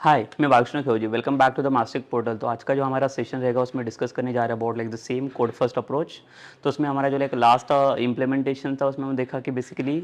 हाय, मैं Balakrishna Khevji. Welcome back to the मास्टिक portal. तो आज का जो हमारा सेशन रहेगा उसमें डिस्कस करने जा रहे हैं about like the same code first approach. तो उसमें हमारा जो लाइक लास्ट इम्प्लीमेंटेशन था उसमें हम देखा कि बेसिकली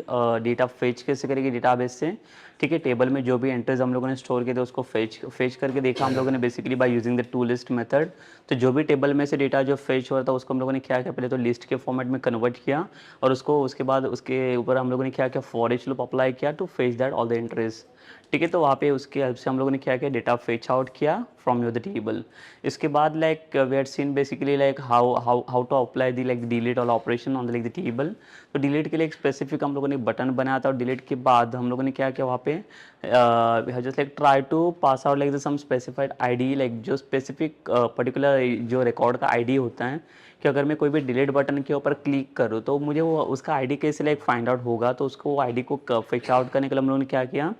डेटा फेच कैसे करेगी डेटाबेस से। ठीक है, टेबल में जो भी एंट्रीज हम लोगों ने स्टोर किए थे उसको फेच करके देखा हम लोगों ने basically by using the two list method. तो जो भी टेबल में से डेटा जो फेच हो रहा था उसको हम लोगों ने क्या किया, पहले तो लिस्ट के फॉर्मेट में कन्वर्ट किया और उसको उसके बाद उसके ऊपर हम लोगों ने क्या किया, फॉर ईच लूप अप्लाई किया to fetch that all the entries. ठीक है, तो वहाँ पे उसके हेल्प से हम लोगों ने क्या किया, डेटा फेच आउट किया फ्रॉम योर द टेबल। इसके बाद like we had seen basically like how to apply the like delete all operation on the like the table. तो डिलीट के लिए एक स्पेसिफिक हम लोगों ने बटन बनाया था और डिलीट के बाद हम लोगों ने क्या किया वहाँ पे just like try to pass out like the some specified ID, like जो स्पेसिफिक पर्टिकुलर जो रिकॉर्ड का आईडी होता है कि अगर मैं कोई भी डिलीट बटन के ऊपर क्लिक करूँ तो मुझे वो उसका आईडी कैसे लाइक फाइंड आउट होगा। तो उसको वो आईडी को फेच आउट करने के लिए हम लोगों ने क्या किया,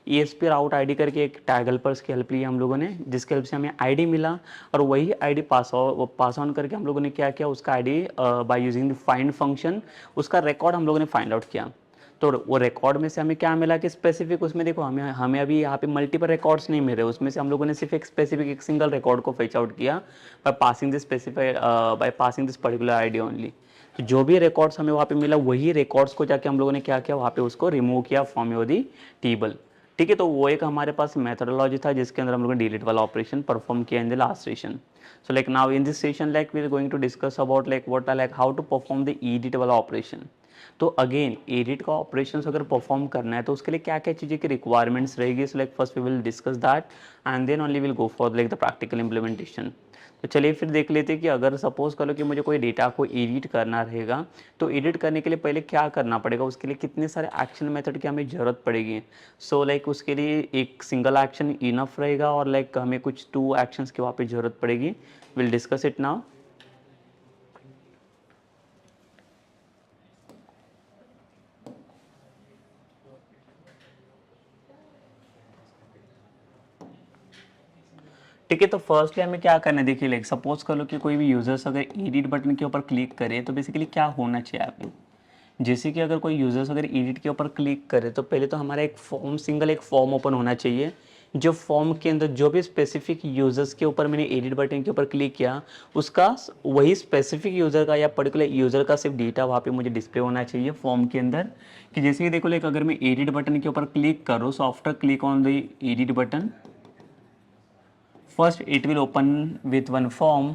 ESP राउट आईडी करके एक टैग हेल्पर्स की हेल्प ली हम लोगों ने, जिसके हेल्प से हमें आईडी मिला और वही आईडी पास ऑन करके हम लोगों ने क्या किया, उसका ID by using the find function उसका रिकॉर्ड हम लोगों ने फाइंड आउट किया। तो वो रिकॉर्ड में से हमें क्या मिला कि स्पेसिफिक उसमें देखो हमें हमें अभी यहाँ पे मल्टीपल रिकॉर्ड्स नहीं मिल रहे, उसमें से हम लोगों ने सिर्फ एक स्पेसिफिक एक सिंगल रिकॉर्ड को फेच आउट किया by passing this particular ID only. तो जो भी रिकॉर्ड्स हमें वहाँ पे मिला वही रिकॉर्ड्स को जाके हम लोगों ने क्या किया, वहाँ पे उसको रिमूव किया फ्रॉम योर दी टेबल। ठीक है, तो वो एक हमारे पास मेथडोलॉजी था जिसके अंदर हम लोगों ने डिलीट वाला ऑपरेशन परफॉर्म किया in the last session. So like now in this session like we are going to discuss about like what are like how to perform the edit वाला ऑपरेशन। तो अगेन एडिट का operation अगर perform करना है तो उसके लिए क्या क्या चीज़ें की रिक्वायरमेंट्स रहेगी। So like first we will discuss that and then only will go for like the practical implementation. तो चलिए फिर देख लेते हैं कि अगर सपोज करो कि मुझे कोई डेटा को एडिट करना रहेगा तो एडिट करने के लिए पहले क्या करना पड़ेगा, उसके लिए कितने सारे एक्शन मेथड की हमें ज़रूरत पड़ेगी। सो लाइक उसके लिए एक सिंगल एक्शन इनफ रहेगा और लाइक हमें कुछ टू एक्शंस की वहाँ पे ज़रूरत पड़ेगी। Will discuss it now. ठीक है, तो फर्स्टली हमें क्या करना है, देखिए लाइक सपोज कर लो कि कोई भी यूजर्स अगर एडिट बटन के ऊपर क्लिक करे तो बेसिकली क्या होना चाहिए आप पे। जैसे कि अगर कोई यूजर्स अगर एडिट के ऊपर क्लिक करे तो पहले तो हमारा एक फॉर्म सिंगल एक फॉर्म ओपन होना चाहिए। जो फॉर्म के अंदर जो भी स्पेसिफिक यूजर्स के ऊपर मैंने एडिट बटन के ऊपर क्लिक किया उसका वही स्पेसिफिक यूजर का या पर्टिकुलर यूजर का सिर्फ डेटा वहाँ पे मुझे डिस्प्ले होना चाहिए फॉर्म के अंदर। कि जैसे कि देखो लाइक अगर मैं एडिट बटन के ऊपर क्लिक करूँ, so after click on the edit button first it will open with one form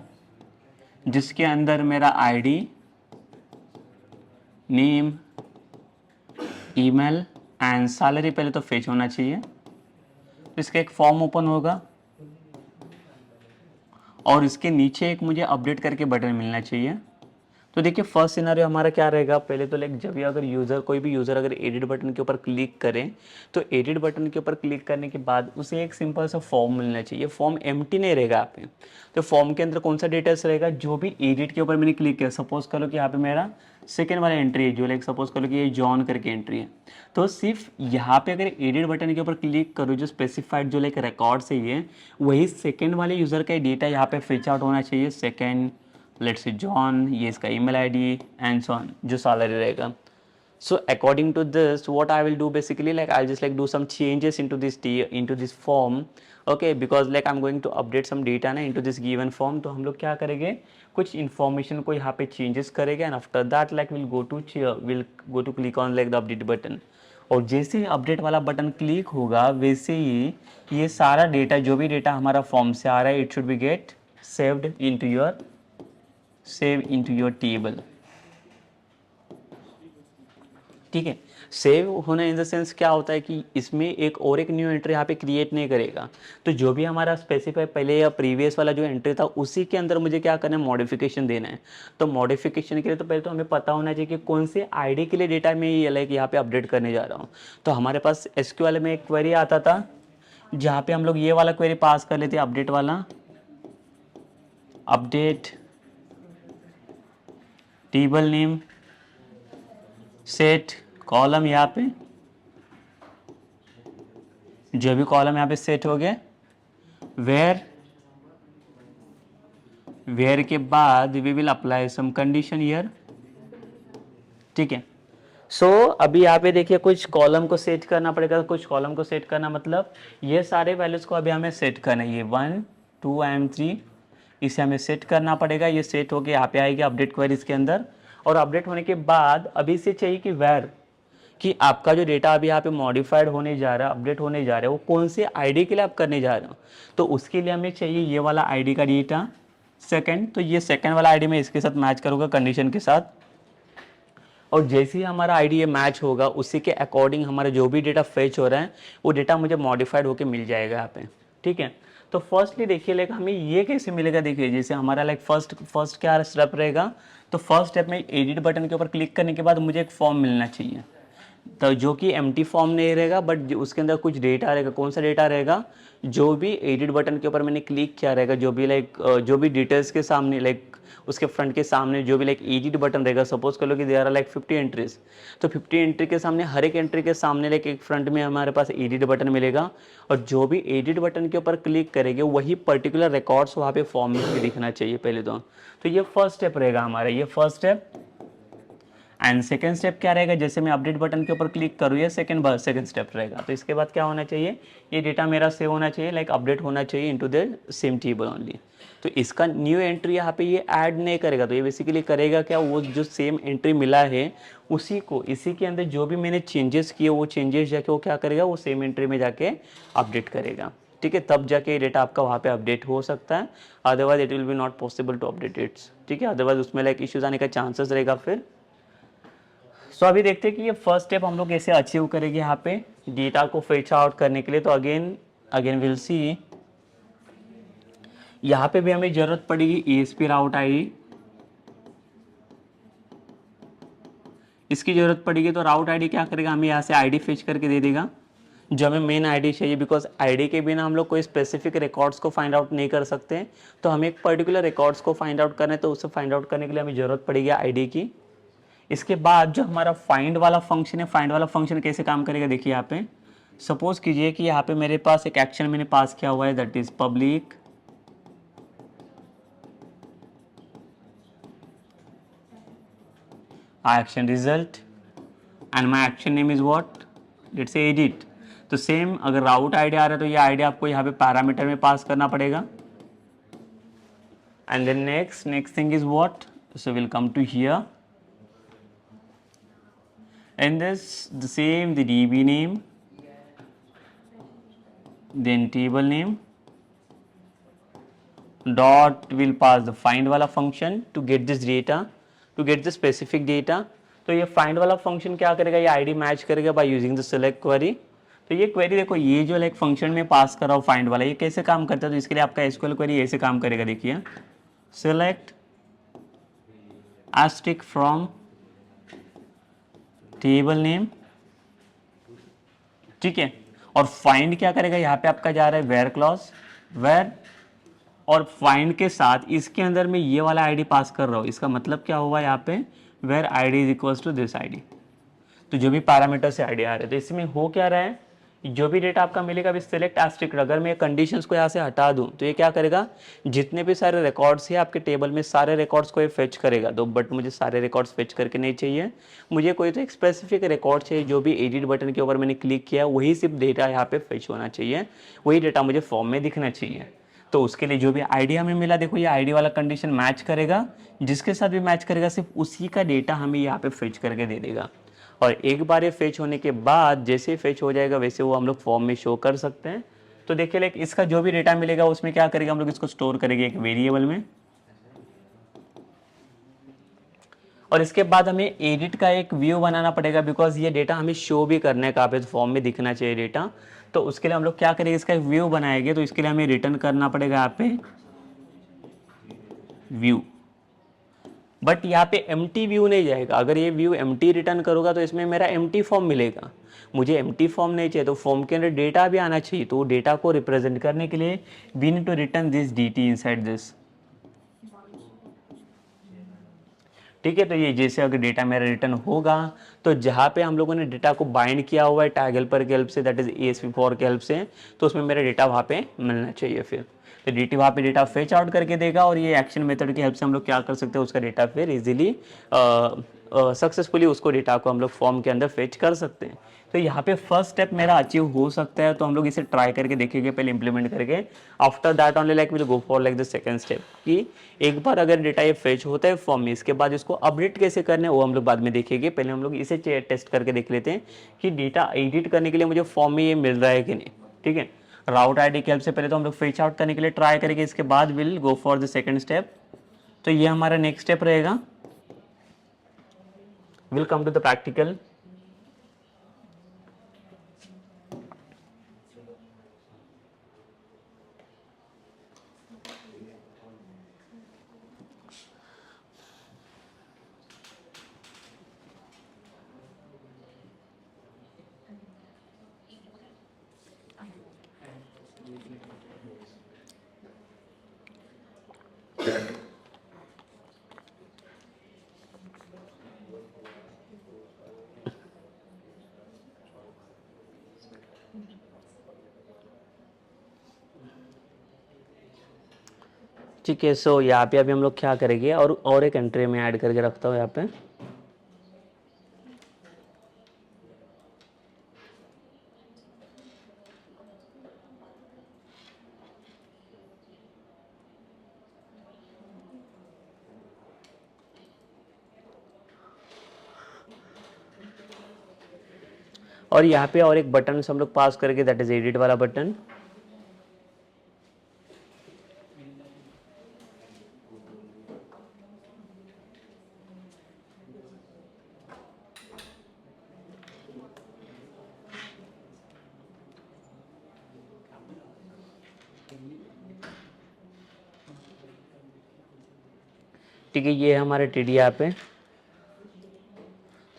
जिसके अंदर मेरा ID, name, email and salary पहले तो फेच होना चाहिए। इसका एक फॉर्म ओपन होगा और इसके नीचे एक मुझे अपडेट करके बटन मिलना चाहिए। तो देखिए फर्स्ट सिनेरियो हमारा क्या रहेगा, पहले तो लाइक जब भी अगर यूज़र कोई भी यूज़र अगर एडिट बटन के ऊपर क्लिक करें तो एडिट बटन के ऊपर क्लिक करने के बाद उसे एक सिंपल सा फॉर्म मिलना चाहिए। फॉर्म एम्प्टी नहीं रहेगा यहाँ पे। तो फॉर्म के अंदर कौन सा डिटेल्स रहेगा, जो भी एडिट के ऊपर मैंने क्लिक किया, सपोज करो कि यहाँ पे मेरा सेकेंड वाला एंट्री है जो लाइक सपोज करो कि ये जॉन करके एंट्री है। तो सिर्फ यहाँ पे अगर एडिट बटन के ऊपर क्लिक करो जो स्पेसिफाइड जो लाइक रिकॉर्ड से ही है वही सेकेंड वाले यूज़र का डेटा यहाँ पे फिच आउट होना चाहिए। सेकेंड लेट्स से जॉन, ये इसका email ID and so on, जो सैलरी रहेगा। So according to this, what I will do basically like I'll just like do some changes into this form, okay, because like I'm going to update some data ना into this given form। तो हम लोग क्या करेंगे, कुछ information को यहाँ पे changes करेंगे and after that like we'll go to click on like the update button। और जैसे ही अपडेट वाला बटन क्लिक होगा वैसे ही ये सारा डेटा जो भी डेटा हमारा फॉर्म से आ रहा है it should be get save into your table. ठीक है, सेव होना इन द सेंस क्या होता है कि इसमें एक न्यू एंट्री यहाँ पे क्रिएट नहीं करेगा। तो जो भी हमारा स्पेसिफाई पहले या प्रीवियस वाला जो एंट्री था उसी के अंदर मुझे क्या करना है, मॉडिफिकेशन देना है। तो मॉडिफिकेशन के लिए तो पहले तो हमें पता होना चाहिए कि कौन से आईडी के लिए डेटा मैं ये लाइक यहाँ पे अपडेट करने जा रहा हूँ। तो हमारे पास एसक्यूएल में एक क्वेरी आता था जहाँ पे हम लोग ये वाला क्वेरी पास कर लेते, अपडेट वाला, update table name set column, यहाँ पे जो भी कॉलम यहाँ पे सेट हो गए, वेयर के बाद we will apply some condition here. ठीक है, सो अभी यहाँ पे देखिए कुछ कॉलम को सेट करना पड़ेगा, कुछ कॉलम को सेट करना मतलब ये सारे वैल्यूज़ को अभी हमें सेट करना है, ये 1 2 एंड 3 इसे हमें सेट करना पड़ेगा। ये सेट होके यहाँ पे आएगी अपडेट क्वेरीज के अंदर, और अपडेट होने के बाद अभी से चाहिए कि वेर कि आपका जो डेटा अभी यहाँ पे मॉडिफाइड होने जा रहा है, अपडेट होने जा रहा है, वो कौन से आईडी के लिए आप करने जा रहे हो। तो उसके लिए हमें चाहिए ये वाला आईडी का डेटा सेकंड, तो ये सेकंड वाला आईडी मैं इसके साथ मैच करूँगा कंडीशन के साथ, और जैसे ही हमारा आईडी ये मैच होगा उसी के अकॉर्डिंग हमारा जो भी डेटा फेच हो रहा है वो डेटा मुझे मॉडिफाइड होकर मिल जाएगा यहाँ पे। ठीक है, तो फर्स्टली देखिए लाइक हमें ये कैसे मिलेगा, देखिए जैसे हमारा लाइक फर्स्ट क्या स्टेप रहेगा, तो फर्स्ट स्टेप में एडिट बटन के ऊपर क्लिक करने के बाद मुझे एक फॉर्म मिलना चाहिए, तो जो कि एम्प्टी फॉर्म नहीं रहेगा बट उसके अंदर कुछ डेटा रहेगा। कौन सा डेटा रहेगा, जो भी एडिट बटन के ऊपर मैंने क्लिक किया रहेगा, जो भी लाइक जो भी डिटेल्स के सामने लाइक उसके फ्रंट के सामने जो भी लाइक एडिट बटन रहेगा, सपोज कर लो कि देयर आर लाइक 50 एंट्रीज, तो 50 एंट्री के सामने हर एक एंट्री के सामने लाइक एक फ्रंट में हमारे पास एडिट बटन मिलेगा, और जो भी एडिट बटन के ऊपर क्लिक करेंगे वही पर्टिकुलर रिकॉर्ड्स वहाँ पे फॉर्म में दिखना चाहिए पहले तो ये फर्स्ट स्टेप रहेगा हमारा, ये first step. And second step क्या रहेगा, जैसे मैं अपडेट बटन के ऊपर क्लिक करूँ ये सेकेंड स्टेप रहेगा, तो इसके बाद क्या होना चाहिए, ये डेटा मेरा सेव होना चाहिए, लाइक अपडेट होना चाहिए into the same table only. तो इसका न्यू एंट्री यहाँ पे ये ऐड नहीं करेगा, तो ये बेसिकली करेगा क्या, वो जो सेम एंट्री मिला है उसी को इसी के अंदर जो भी मैंने चेंजेस किए वो चेंजेस जाके वो क्या करेगा, वो सेम एंट्री में जाके अपडेट करेगा। ठीक है, तब जाके ये डेटा आपका वहाँ पे अपडेट हो सकता है, otherwise it will be not possible to update its. ठीक है, अदरवाइज उसमें लाइक इश्यूज आने का चांसेस रहेगा फिर। सो अभी देखते हैं कि ये फर्स्ट स्टेप हम लोग कैसे अचीव करेंगे यहाँ पे डेटा को फेच आउट करने के लिए। तो अगेन विल सी, यहाँ पे भी हमें जरूरत पड़ेगी ESP राउट आईडी, इसकी जरूरत पड़ेगी। तो राउट आईडी क्या करेगा, हमें यहाँ से आईडी फेच करके दे देगा जो हमें मेन आईडी चाहिए, बिकॉज आईडी के बिना हम लोग कोई स्पेसिफिक रिकॉर्ड्स को फाइंड आउट नहीं कर सकते, तो हमें एक पर्टिकुलर रिकॉर्ड्स को फाइंड आउट करना है, तो उसे फाइंड आउट करने के लिए हमें जरूरत पड़ेगी आईडी की। इसके बाद जो हमारा फाइंड वाला फंक्शन है, फाइंड वाला फंक्शन कैसे काम करेगा, देखिए यहाँ पे सपोज कीजिए कि यहाँ पे मेरे पास एक एक्शन मैंने पास किया हुआ है, that is public action result and my action name is what, let's say edit. तो सेम अगर राउट आईडी आ रहा है तो ये आईडी आपको यहाँ पे पैरामीटर में पास करना पड़ेगा। And then next thing is what, so will come to here and this the same the DB name, then table name dot will pass the find वाला function to get this data, to get the specific data। तो ये find वाला function क्या करेगा, ये ID match करेगा by using the select query। तो ये क्वेरी देखो, ये जो लाइक फंक्शन में पास कर रहा हूँ फाइंड वाला, ये कैसे काम करता है, तो इसके लिए आपका SQL क्वेरी ऐसे काम करेगा, देखिए select asterisk from table name. ठीक है, और फाइंड क्या करेगा, यहाँ पे आपका जा रहा है वेयर क्लॉज, वेयर, और फाइंड के साथ इसके अंदर मैं ये वाला आईडी पास कर रहा हूँ, इसका मतलब क्या हुआ यहाँ पे, where ID is equals to this ID. तो जो भी पैरामीटर से आईडी आ रहे हैं, तो इसमें हो क्या रहा है, जो भी डेटा आपका मिलेगा अभी सिलेक्ट एस्ट्रिक्ट, अगर मैं कंडीशंस को यहाँ से हटा दूँ तो ये क्या करेगा, जितने भी सारे रिकॉर्ड्स हैं आपके टेबल में सारे रिकॉर्ड्स को ये फेच करेगा। तो बट मुझे सारे रिकॉर्ड्स फेच करके नहीं चाहिए, मुझे कोई तो एक स्पेसिफिक रिकॉर्ड चाहिए, जो भी एडिट बटन के ऊपर मैंने क्लिक किया वही सिर्फ डेटा यहाँ पे फेच होना चाहिए, वही डेटा मुझे फॉर्म में दिखना चाहिए। तो उसके लिए जो भी आईडी हमें मिला, देखो ये आईडी वाला कंडीशन मैच करेगा, जिसके साथ भी मैच करेगा सिर्फ उसी का डेटा हमें यहाँ पे फेच करके दे देगा। और एक बार ये फेच होने के बाद जैसे ही फेच हो जाएगा वैसे वो हम लोग फॉर्म में शो कर सकते हैं। तो देखिए लाइक इसका जो भी डेटा मिलेगा उसमें क्या करेगा, हम लोग इसको स्टोर करेंगे एक वेरिएबल में, और इसके बाद हमें एडिट का एक व्यू बनाना पड़ेगा, बिकॉज ये डेटा हमें शो भी करने का पे फॉर्म में दिखना चाहिए डेटा। तो उसके लिए हम लोग क्या करेंगे, इसका एक व्यू बनाएंगे, तो इसके लिए हमें रिटर्न करना पड़ेगा यहाँ पे व्यू, बट यहाँ पे एम्प्टी व्यू नहीं जाएगा। अगर ये व्यू एम्प्टी रिटर्न करूँगा तो इसमें मेरा एम्प्टी फॉर्म मिलेगा, मुझे एम्प्टी फॉर्म नहीं चाहिए, तो फॉर्म के अंदर डेटा भी आना चाहिए। तो डेटा को रिप्रेजेंट करने के लिए we need to return this dt inside this. ठीक है, तो ये जैसे अगर डेटा मेरा रिटर्न होगा तो जहाँ पे हम लोगों ने डेटा को बाइंड किया हुआ है टैग हेल्पर के हेल्प से, दैट इज ESP4 के हेल्प से, तो उसमें मेरा डेटा वहाँ पे मिलना चाहिए। फिर तो DT वहाँ पे डेटा फेच आउट करके देगा, और ये एक्शन मेथड की हेल्प से हम लोग क्या कर सकते हैं, उसका डेटा फिर इजीली सक्सेसफुली उसको डेटा को हम लोग फॉर्म के अंदर फेच कर सकते हैं। तो यहाँ पे फर्स्ट स्टेप मेरा अचीव हो सकता है, तो हम लोग इसे ट्राई करके देखेंगे पहले इंप्लीमेंट करके। After that only like will go for like the second step कि एक बार अगर डेटा ये फेच होता है फॉर्म में, इसके बाद इसको अपडेट कैसे करना है वो हम लोग बाद में देखेंगे। पहले हम लोग इसे टेस्ट करके देख लेते हैं कि डेटा एडिट करने के लिए मुझे फॉर्म में ये मिल रहा है कि नहीं। ठीक है, राउट आईडी की हेल्प से पहले तो हम लोग फेच आउट करने के लिए ट्राई करेंगे, इसके बाद will go for the second step. तो ये हमारा नेक्स्ट स्टेप रहेगा। Will come to the practical. ठीक है, सो यहाँ पे अभी हम लोग क्या करेंगे, और एक एंट्री में ऐड करके रखता हूँ यहाँ पे। और यहाँ पे और एक बटन हम लोग पास करेंगे, दैट इज एडिट वाला बटन। ठीक है, ये है हमारे टीडी यहाँ पे। तो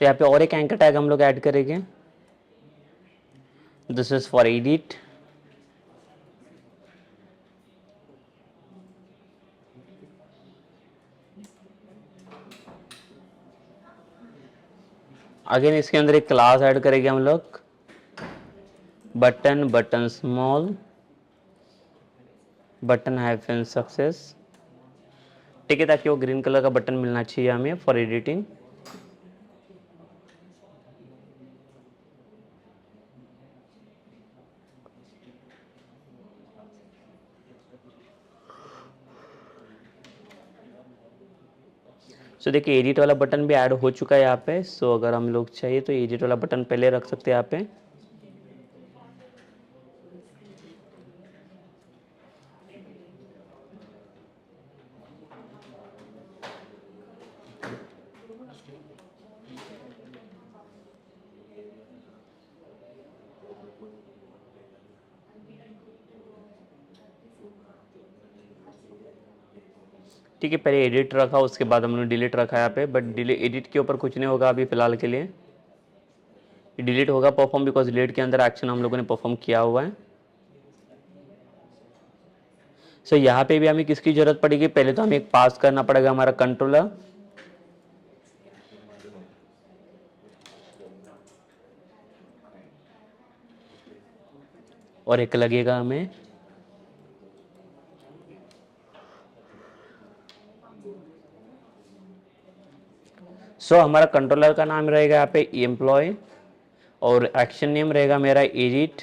यहाँ पे और एक एंकर टैग हम लोग ऐड करेंगे, this is for edit. Again इसके अंदर एक क्लास ऐड करेंगे हम लोग, button small button hyphen success. ठीक है, ताकि वो ग्रीन कलर का बटन मिलना चाहिए हमें फॉर एडिटिंग। सो देखिए एडिट वाला बटन भी ऐड हो चुका है यहाँ पे। सो अगर हम लोग चाहिए तो एडिट वाला बटन पहले रख सकते हैं यहाँ पे। ठीक है, पहले एडिट रखा, उसके बाद हम लोग डिलीट रखा यहाँ पे, बट एडिट के ऊपर कुछ नहीं होगा अभी फिलहाल के लिए। डिलीट होगा परफॉर्म, बिकॉज डिलीट के अंदर एक्शन हम लोगों ने परफॉर्म किया हुआ है। सो यहाँ पे भी हमें किसकी जरूरत पड़ेगी, पहले तो हमें एक पास करना पड़ेगा हमारा कंट्रोलर, और एक लगेगा हमें हमारा कंट्रोलर का नाम रहेगा यहाँ पे एम्प्लॉय, और एक्शन नेम रहेगा मेरा एडिट।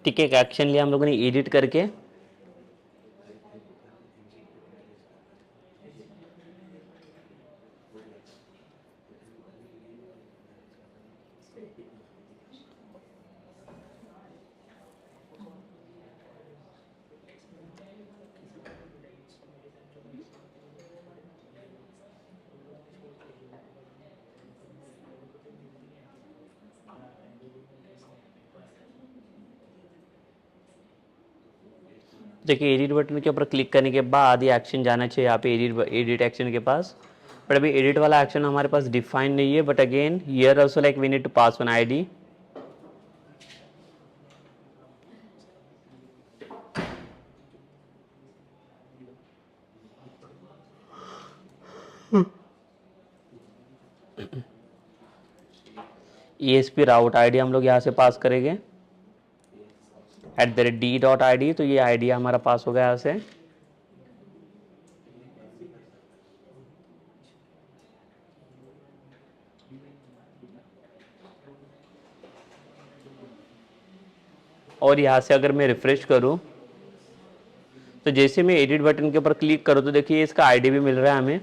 ठीक है, एक एक्शन लिया हम लोगों ने एडिट करके। देखिए एडिट बटन के ऊपर क्लिक करने के बाद ये एक्शन जाना चाहिए यहाँ पे एडिट एक्शन के पास। बट अभी एडिट वाला एक्शन हमारे पास डिफाइन नहीं है, but again here also like we need to pass one ID. ESP route ID हम लोग यहाँ से पास करेंगे @d.id। तो ये आईडी हमारा पास हो गया यहाँ से। और यहाँ से अगर मैं रिफ्रेश करूँ तो जैसे मैं एडिट बटन के ऊपर क्लिक करूँ तो देखिए इसका आईडी भी मिल रहा है हमें।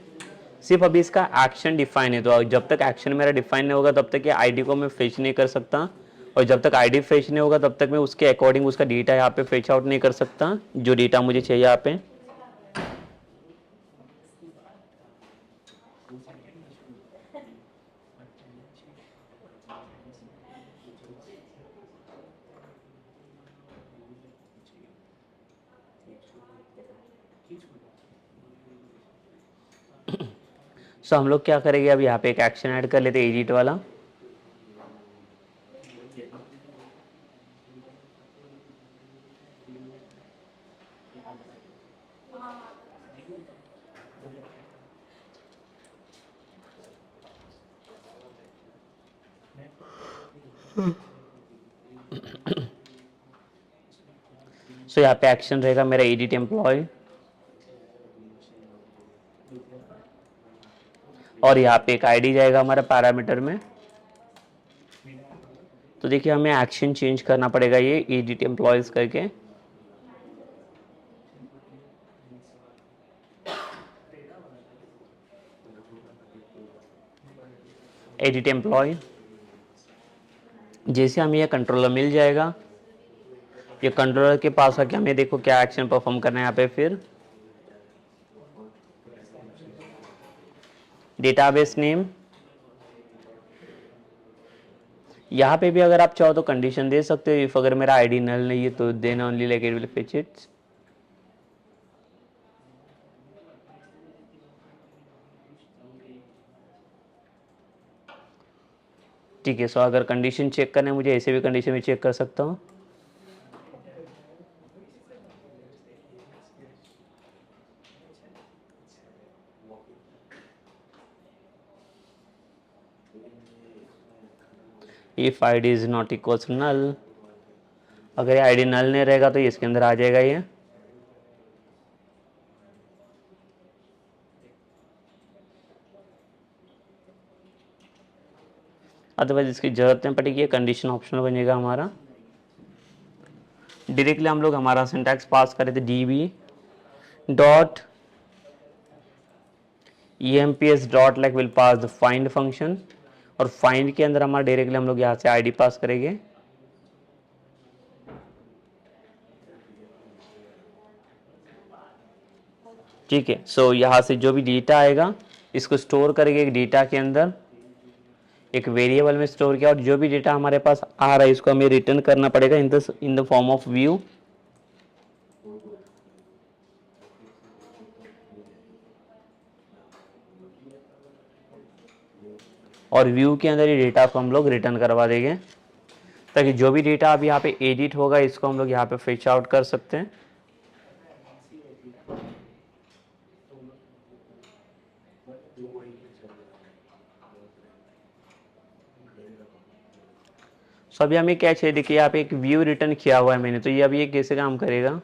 सिर्फ अभी इसका एक्शन डिफाइन है, तो जब तक एक्शन मेरा डिफाइन नहीं होगा तब तक ये आईडी को मैं फेच नहीं कर सकता, और जब तक आईडी फेच नहीं होगा तब तक मैं उसके अकॉर्डिंग उसका डेटा यहाँ पे फेच आउट नहीं कर सकता, जो डेटा मुझे चाहिए यहाँ पे। सो हम लोग क्या करेंगे, अब यहाँ पे एक एक्शन ऐड कर लेते हैं एडिट वाला। सो यहाँ पे एक्शन रहेगा मेरा एडिट एम्प्लॉय, और यहाँ पे एक आईडी जाएगा हमारा पैरामीटर में। तो देखिए हमें एक्शन चेंज करना पड़ेगा ये एडिट एम्प्लॉयज करके। एडिट एम्प्लॉय, जैसे हमें ये कंट्रोलर मिल जाएगा, ये कंट्रोलर के पास आके हमें देखो क्या एक्शन परफॉर्म करना है यहाँ पे। फिर डेटाबेस नेम, यहाँ पे भी अगर आप चाहो तो कंडीशन दे सकते हो, इफ अगर मेरा आईडी नल नहीं है तो then only like it will fetch it. ठीक है, सो अगर कंडीशन चेक करना है मुझे, ऐसे भी कंडीशन में चेक कर सकता हूँ। If ID is not equals null, अगर आईडी नल नहीं रहेगा तो इसके अंदर आ जाएगा ये। अदरवाइज इसकी जरूरत नहीं पड़ेगी, ये कंडीशन ऑप्शनल बनेगा हमारा। डायरेक्टली हम लोग हमारा सिंटैक्स पास करे थे db dot emps dot like will pass the find function, और फाइंड के अंदर हमारा डायरेक्टली हम लोग यहाँ से आईडी पास करेंगे। ठीक है, सो यहाँ से जो भी डेटा आएगा इसको स्टोर करेंगे एक डेटा के अंदर, एक वेरिएबल में स्टोर किया, और जो भी डेटा हमारे पास आ रहा है इसको हमें रिटर्न करना पड़ेगा in the form of view. और व्यू के अंदर ये डेटा को हम लोग रिटर्न करवा देंगे, ताकि जो भी डेटा अब यहाँ पे एडिट होगा इसको हम लोग यहाँ पे फेच आउट कर सकते हैं। सो अभी हमें क्या चाहिए, देखिए यहाँ पे एक व्यू रिटर्न किया हुआ है मैंने, तो ये अभी ये कैसे काम करेगा।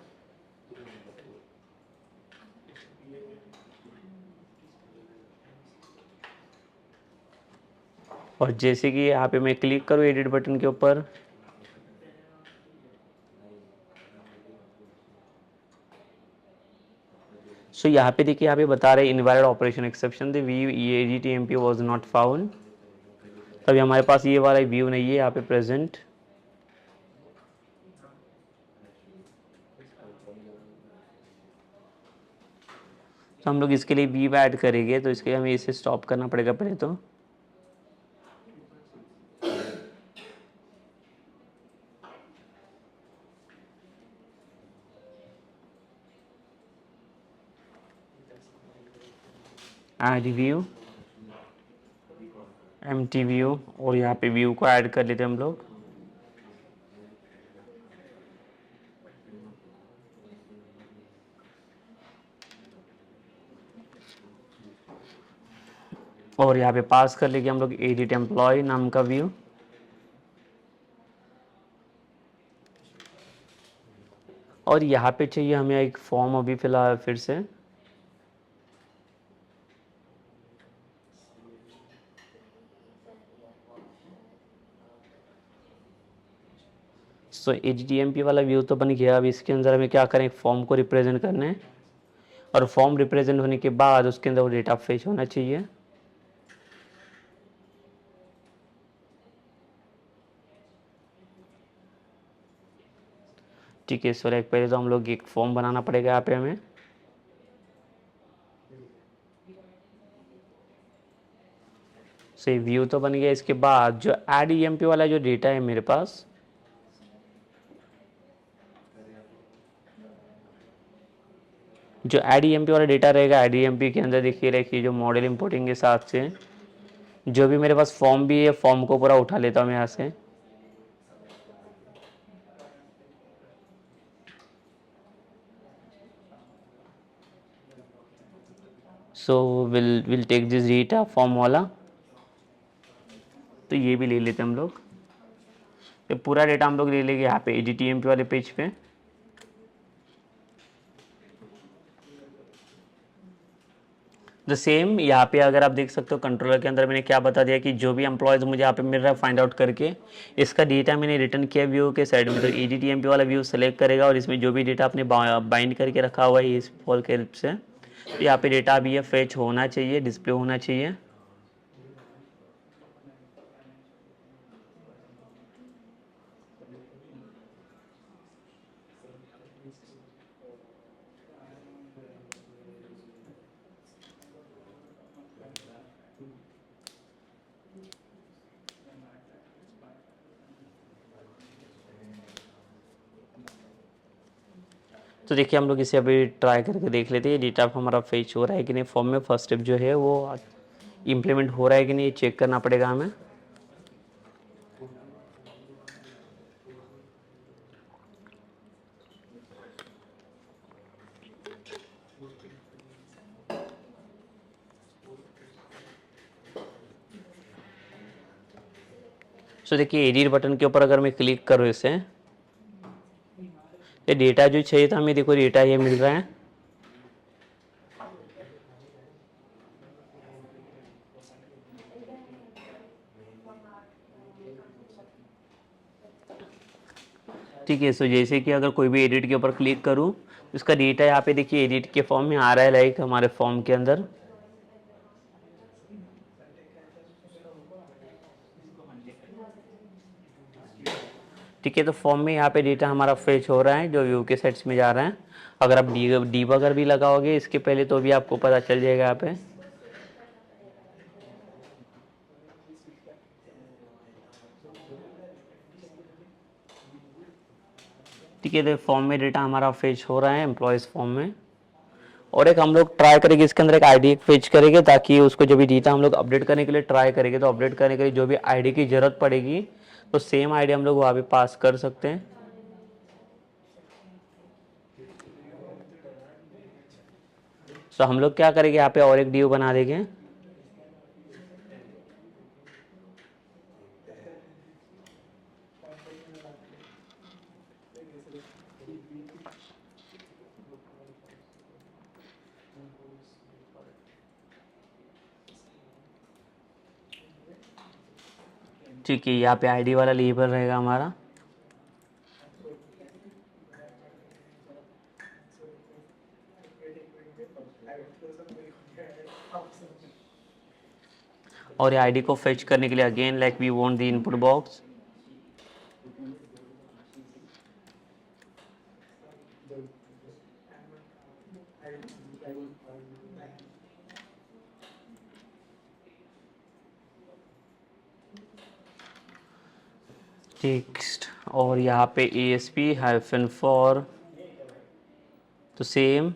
और जैसे कि यहाँ पे मैं क्लिक करूँ एडिट बटन के ऊपर, सो यहाँ पे देखिए यहाँ पे बता रहे invalid operation exception, the view edit MP was not found. तभी हमारे पास ये वाला व्यू नहीं है यहाँ पे प्रेजेंट। तो हम लोग इसके लिए व्यू ऐड करेंगे, तो इसके लिए हमें इसे स्टॉप करना पड़ेगा पहले तो। ऐड व्यू एम्प्टी व्यू, और यहाँ पे व्यू को ऐड कर लेते हैं हम लोग। और यहाँ पे पास कर लेंगे हम लोग एडिट एम्प्लॉय नाम का व्यू। और यहाँ पे चाहिए हमें एक फॉर्म अभी फिलहाल फिर से। सो HTMP वाला व्यू तो बन गया। अब इसके अंदर हमें क्या करें, फॉर्म को रिप्रेजेंट करना है, और फॉर्म रिप्रेजेंट होने के बाद उसके अंदर वो डेटा फेच होना चाहिए। ठीक है, सर एक पहले तो हम लोग एक फॉर्म बनाना पड़ेगा यहाँ पे हमें। सही व्यू तो बन गया। इसके बाद जो एड EMP वाला जो डेटा है मेरे पास, जो एड EMP वाला डेटा रहेगा, एड EMP के अंदर देखिए रखिए जो मॉडल इंपोर्टिंग के साथ से जो भी मेरे पास फॉर्म भी है, फॉर्म को पूरा उठा लेता हूँ मैं यहाँ से। So will take this data form वाला, तो ये भी ले लेते हैं हम लोग। ये पूरा डेटा हम लोग ले लेंगे यहाँ पे HTMP वाले पेज पे। द सेम यहाँ पे अगर आप देख सकते हो कंट्रोलर के अंदर मैंने क्या बता दिया कि जो भी एम्प्लॉयज़ मुझे यहाँ पे मिल रहा है फाइंड आउट करके, इसका डेटा मैंने रिटर्न किया व्यू के साइड में, तो HTMP वाला व्यू सेलेक्ट करेगा और इसमें जो भी डेटा आपने बाइंड करके रखा हुआ है इस फॉल के हेल्प से, तो यहाँ पे डेटा अभी ये फेच होना चाहिए, डिस्प्ले होना चाहिए। तो देखिए हम लोग इसे अभी ट्राई करके देख लेते हैं डेटा हमारा फेच हो रहा है कि नहीं। फॉर्म में फर्स्ट स्टेप जो है वो इम्प्लीमेंट हो रहा है कि नहीं, चेक करना पड़ेगा हमें। सो देखिए एडिट बटन के ऊपर अगर मैं क्लिक करूँ इसे, ये डेटा जो चाहिए था हमें, देखो डेटा ये मिल रहा है। ठीक है, सो जैसे कि अगर कोई भी एडिट के ऊपर क्लिक करूँ तो इसका डेटा यहाँ पे देखिए एडिट के फॉर्म में आ रहा है, लाइक हमारे फॉर्म के अंदर। ठीक है, तो फॉर्म में यहाँ पे डेटा हमारा फेच हो रहा है जो व्यू के सेट्स में जा रहा है। अगर आप डीबगर भी लगाओगे इसके पहले तो भी आपको पता चल जाएगा यहाँ पे। ठीक है, तो फॉर्म में डेटा हमारा फेच हो रहा है एम्प्लॉयज़ फॉर्म में। और एक हम लोग ट्राई करेंगे इसके अंदर एक आईडी फेच करेंगे, ताकि उसको जो भी डेटा हम लोग अपडेट करने के लिए ट्राई करेंगे, तो अपडेट करने के लिए जो भी आईडी की ज़रूरत पड़ेगी तो सेम आईडी हम लोग वहाँ पे पास कर सकते हैं। तो हम लोग क्या करेंगे यहाँ पे और एक ड्यू बना देंगे। ठीक है, यहाँ पे आईडी वाला लेबल रहेगा हमारा। और ये आईडी को फेच करने के लिए again like we want the input box. Text और यहाँ पे ASP-4 तो सेम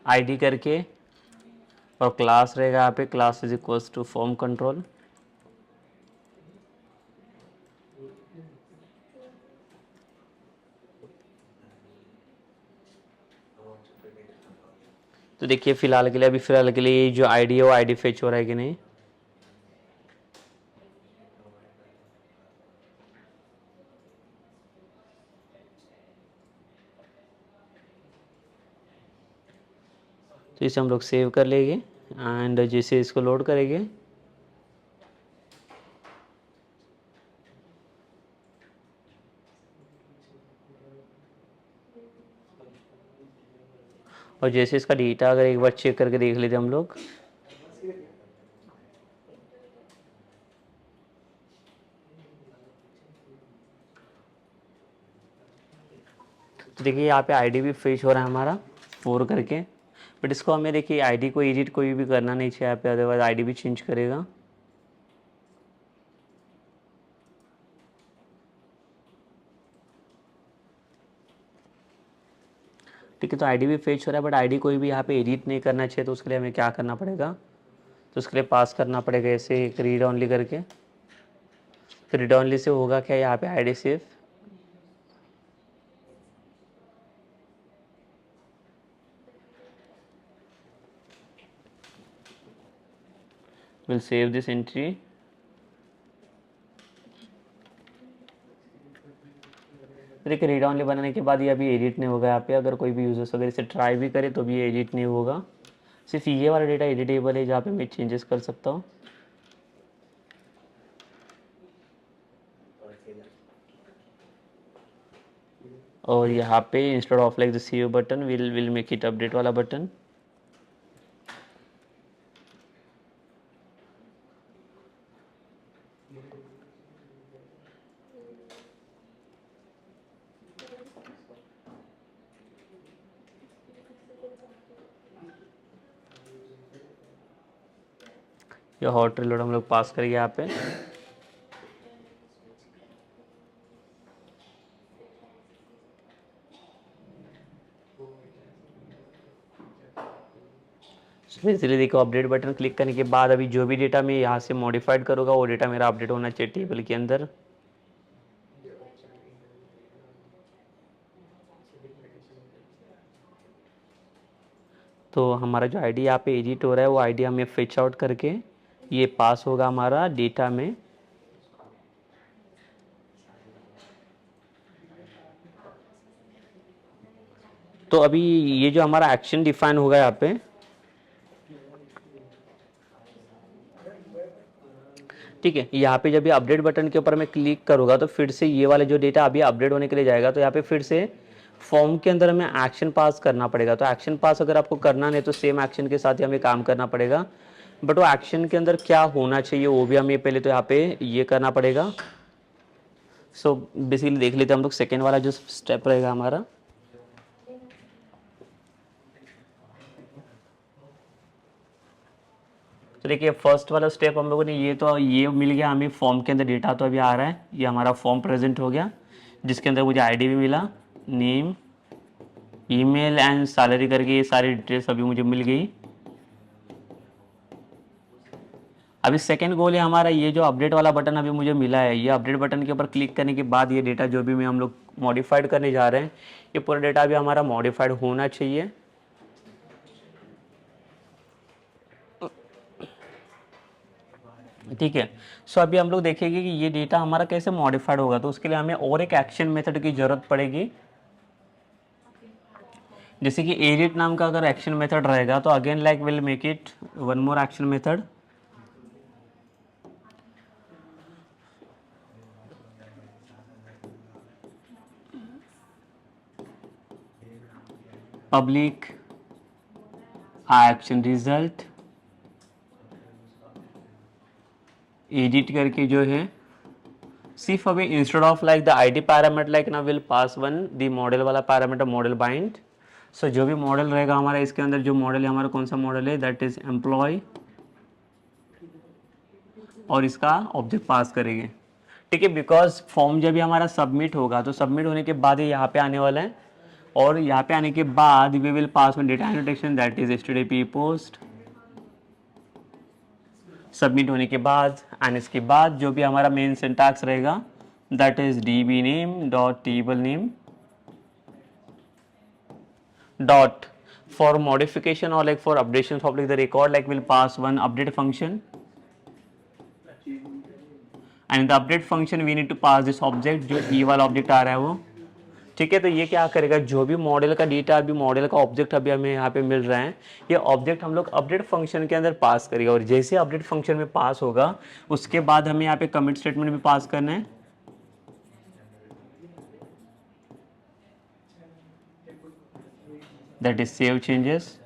आईडी करके, और क्लास रहेगा यहाँ पे, class is equals to form control. तो देखिए फिलहाल के लिए, अभी फिलहाल के लिए जो आईडी है वो आईडी फेच हो रहा है कि नहीं। तो इसे हम लोग सेव कर लेंगे एंड जैसे इसको लोड करेंगे और जैसे इसका डेटा अगर एक बार चेक करके देख लेते हम लोग, तो देखिए यहाँ पे आईडी भी फेच हो रहा है हमारा 4 करके, बट इसको हमें देखिए आईडी को एडिट कोई भी करना नहीं चाहिए यहाँ पे, अदरवाइज आईडी भी चेंज करेगा। ठीक है, तो आईडी भी फेच हो रहा है बट आईडी कोई भी यहाँ पे एडिट नहीं करना चाहिए, तो उसके लिए हमें क्या करना पड़ेगा, तो उसके लिए पास करना पड़ेगा ऐसे एक रीड ऑनली करके। तो रीड ऑनली से होगा क्या, यहाँ पे ID save, will save this entry. देखिए रीड ऑनली बनाने के बाद ये अभी एडिट नहीं होगा यहाँ पे, अगर कोई भी यूजर्स अगर इसे ट्राई भी करे तो भी ये एडिट नहीं होगा, सिर्फ ये वाला डेटा एडिटेबल है जहाँ पे मैं चेंजेस कर सकता हूँ। और यहाँ पे instead of like the save button will make it update वाला बटन। ये हॉट रिलोड हम लोग पास करेंगे यहाँ पे। इसलिए देखो अपडेट बटन क्लिक करने के बाद अभी जो भी डेटा मैं यहाँ से मॉडिफाइड करूँगा वो डेटा मेरा अपडेट होना चाहिए टेबल के अंदर। तो हमारा जो आईडी यहाँ पे एडिट हो रहा है वो आईडी हमें फेच आउट करके ये पास होगा हमारा डेटा में। तो अभी ये जो हमारा एक्शन डिफाइन होगा यहाँ पे, ठीक है, यहाँ पे जब ये अपडेट बटन के ऊपर मैं क्लिक करूँगा तो फिर से ये वाला जो डेटा अभी अपडेट होने के लिए जाएगा, तो यहाँ पे फिर से फॉर्म के अंदर हमें एक्शन पास करना पड़ेगा। तो एक्शन पास अगर आपको करना नहीं तो सेम एक्शन के साथ ही हमें काम करना पड़ेगा, बट वो एक्शन के अंदर क्या होना चाहिए वो भी हमें पहले तो यहाँ पे ये करना पड़ेगा। सो बेसिकली देख लेते हैं हम लोग सेकेंड वाला जो स्टेप रहेगा हमारा। तो देखिए फर्स्ट वाला स्टेप हम लोगों ने ये मिल गया हमें, फॉर्म के अंदर डेटा तो अभी आ रहा है, ये हमारा फॉर्म प्रेजेंट हो गया जिसके अंदर मुझे आईडी भी मिला, नेम, ईमेल एंड सैलरी करके ये सारी डिटेल्स अभी मुझे मिल गई। अभी सेकंड गोल है हमारा, ये जो अपडेट वाला बटन अभी मुझे मिला है, ये अपडेट बटन के ऊपर क्लिक करने के बाद ये डेटा जो भी मैं हम लोग मॉडिफाइड करने जा रहे हैं ये पूरा डेटा अभी हमारा मॉडिफाइड होना चाहिए। ठीक है, सो अभी हम लोग देखेंगे कि ये डेटा हमारा कैसे मॉडिफाइड होगा, तो उसके लिए हमें और एक एक्शन मेथड की जरूरत पड़ेगी। जैसे कि एडिट नाम का अगर एक्शन मेथड रहेगा तो again like will make it one more action method. Public action result edit करके जो है सिर्फ अभी instead of like the ID parameter like ना will pass one the model वाला पैरामीटर मॉडल बाइंड। सो जो भी मॉडल रहेगा हमारा इसके अंदर, जो मॉडल है हमारा कौन सा मॉडल है, दैट इज एम्प्लॉय, और इसका ऑब्जेक्ट पास करेंगे। ठीक है, बिकॉज फॉर्म जब भी हमारा सबमिट होगा तो सबमिट होने के बाद ये यहाँ पे आने वाला है, और यहाँ पे आने के बाद we will pass one data annotation that is HTTP post. Submit होने के बाद एंड इसके बाद जो भी हमारा मेन सिंटैक्स रहेगा that is db name dot table name dot for modification or like for updations of like the record like we'll pass one update function, and in the update function we need to pass this object जो e वाला object आ रहा है वो, ठीक है, तो ये क्या करेगा, जो भी मॉडल का डेटा, अभी मॉडल का ऑब्जेक्ट अभी हमें यहाँ पे मिल रहा है, ये ऑब्जेक्ट हम लोग अपडेट फंक्शन के अंदर पास करेगा, और जैसे अपडेट फंक्शन में पास होगा उसके बाद हमें यहाँ पे कमिट स्टेटमेंट भी पास करना है, दैट इज सेव चेंजेस।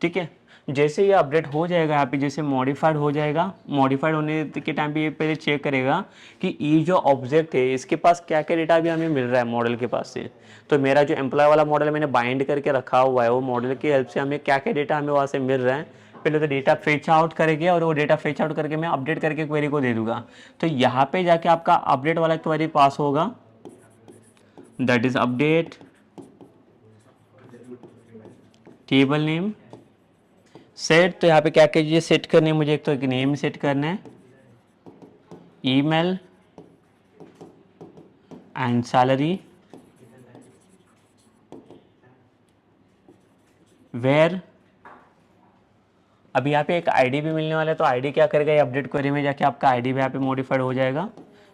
ठीक है, जैसे ये अपडेट हो जाएगा यहाँ पे, जैसे मॉडिफाइड हो जाएगा, मॉडिफाइड होने के टाइम पे ये पहले चेक करेगा कि ये जो ऑब्जेक्ट है इसके पास क्या क्या डेटा भी हमें मिल रहा है मॉडल के पास से। तो मेरा जो एम्प्लॉय वाला मॉडल मैंने बाइंड करके रखा हुआ है, वो मॉडल की हेल्प से हमें क्या क्या डेटा हमें वहाँ से मिल रहा है, पहले तो डेटा फेच आउट करेंगे, और वो डेटा फेच आउट करके मैं अपडेट करके क्वेरी को दे दूंगा। तो यहाँ पे जाके आपका अपडेट वाला क्वेरी पास होगा, that is update table name set. तो यहाँ पे क्या क्या चीज़ें सेट करनी है मुझे, एक तो एक नेम सेट करना है, ईमेल एंड सैलरी, वेयर। अब यहाँ पे एक आईडी भी मिलने वाला है, तो आईडी क्या करेगा, ये अपडेट क्वेरी में जाके आपका आईडी भी यहाँ पे मॉडिफाइड हो जाएगा,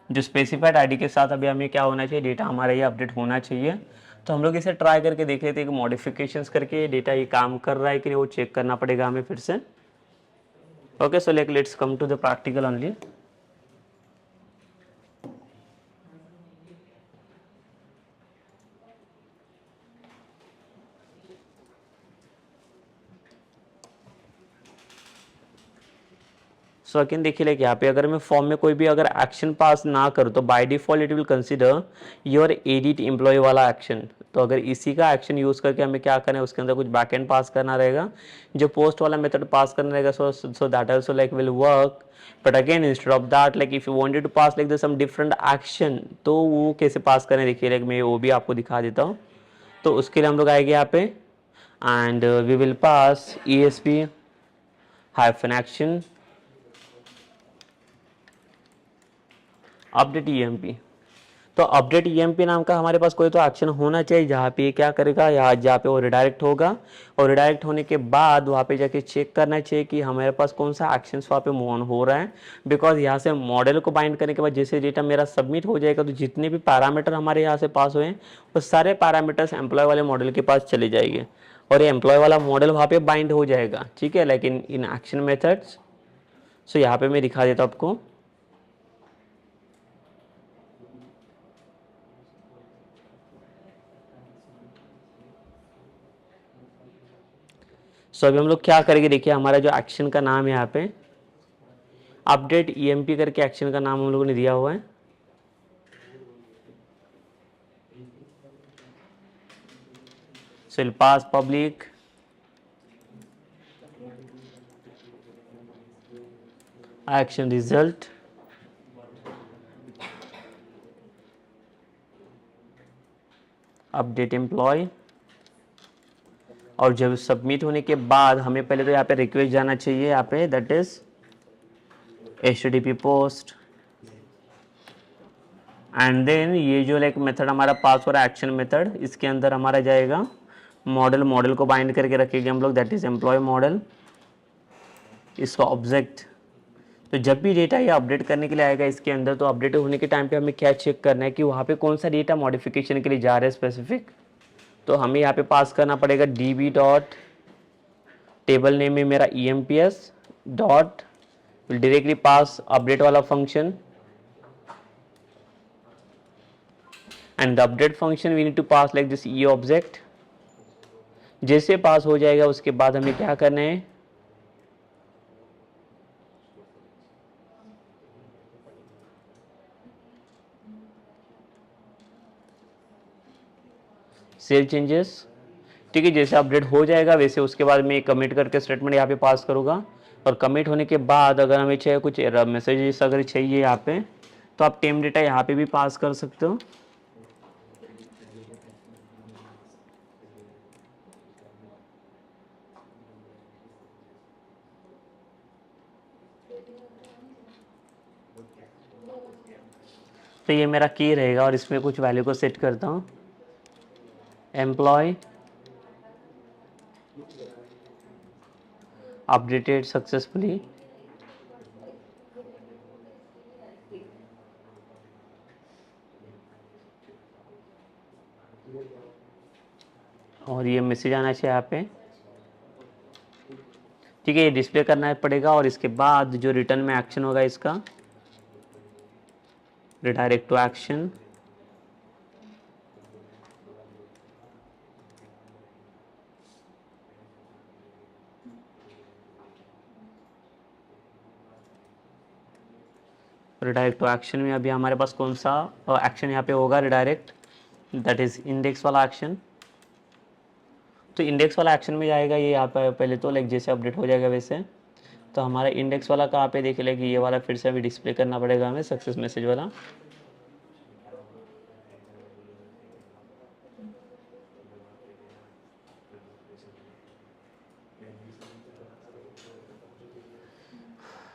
जो स्पेसिफाइड आईडी के साथ अभी हमें क्या होना चाहिए, डेटा हमारा ये अपडेट होना चाहिए। तो हम लोग इसे ट्राई करके देख लेते हैं कि मॉडिफिकेशंस करके डेटा ये काम कर रहा है कि नहीं, वो चेक करना पड़ेगा हमें फिर से। Okay, so let's come to the practical only. So again देखिए, लाइक यहाँ पे अगर मैं फॉर्म में कोई भी अगर एक्शन पास ना करूँ तो by default it will consider your edit employ वाला एक्शन। तो अगर इसी का एक्शन यूज़ करके हमें क्या करना है, उसके अंदर कुछ बैकएंड पास करना रहेगा, जो पोस्ट वाला मेथड पास करना रहेगा, so that also like will work. But again instead of that, like if you wanted to pass like some different action, तो वो कैसे पास करें, देखिए लाइक मैं वो भी आपको दिखा देता हूँ। तो उसके लिए हम लोग आएंगे यहाँ पे, and we will pass ESP hyphen action update EMP। तो अपडेट EMP नाम का हमारे पास कोई तो एक्शन होना चाहिए, जहाँ पे क्या करेगा, यहाँ जहाँ पे वो रिडायरेक्ट होगा, और रिडायरेक्ट होने के बाद वहाँ पे जाके चेक करना चाहिए कि हमारे पास कौन सा एक्शन वहाँ पे मूव ऑन हो रहा है। बिकॉज यहाँ से मॉडल को बाइंड करने के बाद जैसे डेटा मेरा सबमिट हो जाएगा, तो जितने भी पैरामीटर हमारे यहाँ से पास हुए हैं वो सारे पैरामीटर्स एम्प्लॉय वाले मॉडल के पास चले जाएंगे, और ये एम्प्लॉय वाला मॉडल वहाँ पे बाइंड हो जाएगा। ठीक है, लाइक इन एक्शन मेथड्स। सो यहाँ पे मैं दिखा देता हूँ आपको। सो अभी हम लोग क्या करेंगे, देखिए हमारा जो एक्शन का नाम है यहाँ पे अपडेट EMP करके एक्शन का नाम हम लोगों ने दिया हुआ है। So will pass public action result update employ, और जब सबमिट होने के बाद हमें पहले तो यहाँ पे रिक्वेस्ट जाना चाहिए, यहाँ पे that is HTTP post, and then ये जो लाइक मेथड हमारा पास हो रहा है एक्शन मेथड, इसके अंदर हमारा जाएगा मॉडल को बाइंड करके रखेंगे हम लोग, दैट इज एम्प्लॉय मॉडल, इसका ऑब्जेक्ट। तो जब भी डेटा ये अपडेट करने के लिए आएगा इसके अंदर, तो अपडेट होने के टाइम पे हमें क्या चेक करना है कि वहाँ पे कौन सा डेटा मॉडिफिकेशन के लिए जा रहा है स्पेसिफिक। तो हमें यहाँ पे पास करना पड़ेगा DB डॉट टेबल नेम में मेरा EMPS dot directly pass update वाला function, and the update function we need to pass like this E object. जैसे पास हो जाएगा उसके बाद हमें क्या करना है, सेव चेंजेस। ठीक है, जैसे अपडेट हो जाएगा वैसे उसके बाद मैं कमिट करके स्टेटमेंट यहाँ पे पास करूँगा, और कमिट होने के बाद अगर हमें चाहिए कुछ मैसेजेस अगर चाहिए यहाँ पे, तो आप टेम डेटा यहाँ पे भी पास कर सकते हो। तो ये मेरा की रहेगा, और इसमें कुछ वैल्यू को सेट करता हूँ, एम्प्लॉय अपडेटेड सक्सेसफुली, और ये मैसेज आना चाहिए यहाँ पे, ठीक है। ये डिस्प्ले करना पड़ेगा और इसके बाद जो रिटर्न में एक्शन होगा इसका redirect to action. Redirect to action में अभी हमारे पास कौन सा एक्शन यहाँ पे होगा, रिडायरेक्ट, दैट इज इंडेक्स वाला एक्शन। तो इंडेक्स वाला एक्शन में जाएगा ये यहाँ पे पहले तो लाइक जैसे अपडेट हो जाएगा वैसे। तो हमारा इंडेक्स वाला कहाँ पे देख लेगी, ये वाला फिर से अभी डिस्प्ले करना पड़ेगा हमें, सक्सेस मैसेज वाला।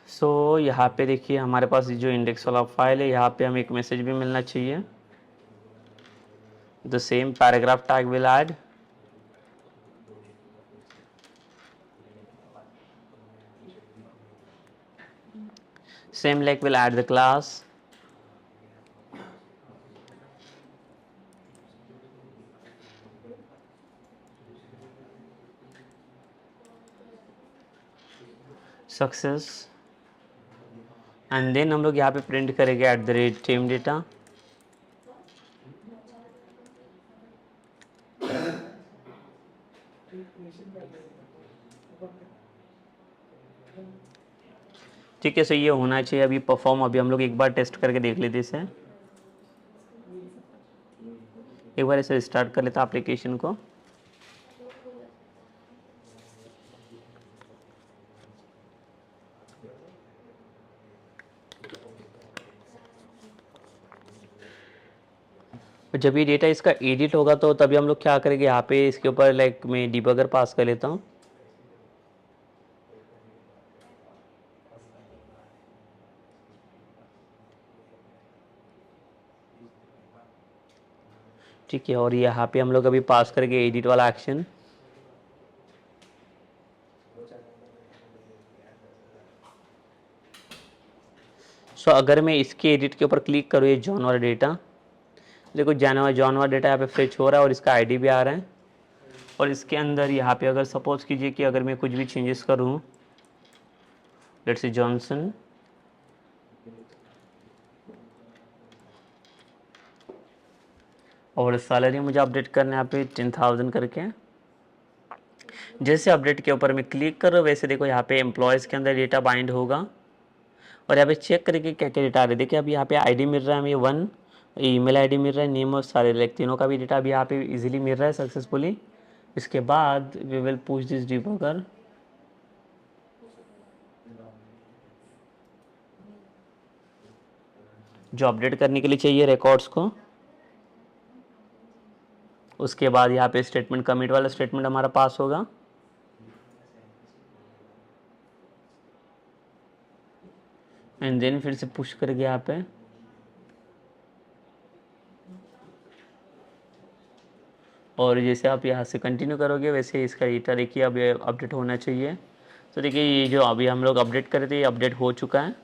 सो यहाँ पे देखिए हमारे पास जो इंडेक्स वाला फाइल है, यहाँ पे हमें एक मैसेज भी मिलना चाहिए, the same paragraph tag will add. Same like we'll add the class. Success and then हम लोग यहाँ पे प्रिंट करेंगे at the rate time data. ठीक है, सो ये होना चाहिए अभी परफॉर्म। अभी हम लोग एक बार टेस्ट करके देख लेते इसे, एक बार इसे स्टार्ट कर लेता एप्लीकेशन को। जब ये डेटा इसका एडिट होगा तो तभी हम लोग क्या करेंगे, यहाँ पे इसके ऊपर लाइक मैं डिबगर पास कर लेता हूँ। ठीक है, और यहाँ पे हम लोग अभी पास करेंगे एडिट वाला एक्शन। सो अगर मैं इसके एडिट के ऊपर क्लिक करूँ, ये जॉन वाला डेटा देखो, जॉन वाला डेटा यहाँ पे फेच हो रहा है और इसका आईडी भी आ रहा है। और इसके अंदर यहाँ पे अगर सपोज कीजिए कि अगर मैं कुछ भी चेंजेस करूँ, लेट्स से जॉनसन, और सैलरी मुझे अपडेट करना है यहाँ पे 10,000 करके। जैसे अपडेट के ऊपर मैं क्लिक करूँ वैसे देखो यहाँ पे एम्प्लॉयज़ के अंदर डेटा बाइंड होगा। और यहाँ पे चेक करके क्या क्या डेटा आ रहा है, देखिए अभी यहाँ पे आईडी मिल रहा है हमें 1, ईमेल आईडी मिल रहा है, नेम और सारे लाइक तीनों का भी डेटा अभी यहाँ पे इजीली मिल रहा है सक्सेसफुली। इसके बाद we will push this debugger. जो अपडेट करने के लिए चाहिए रिकॉर्ड्स को। उसके बाद यहाँ पे स्टेटमेंट, कमिट वाला स्टेटमेंट हमारा पास होगा। एंड देन फिर से पुश करके यहाँ पे और जैसे आप यहाँ से कंटिन्यू करोगे वैसे इसका डेटा देखिए अब अपडेट होना चाहिए। तो देखिए ये जो अभी हम लोग अपडेट करे थे ये अपडेट हो चुका है।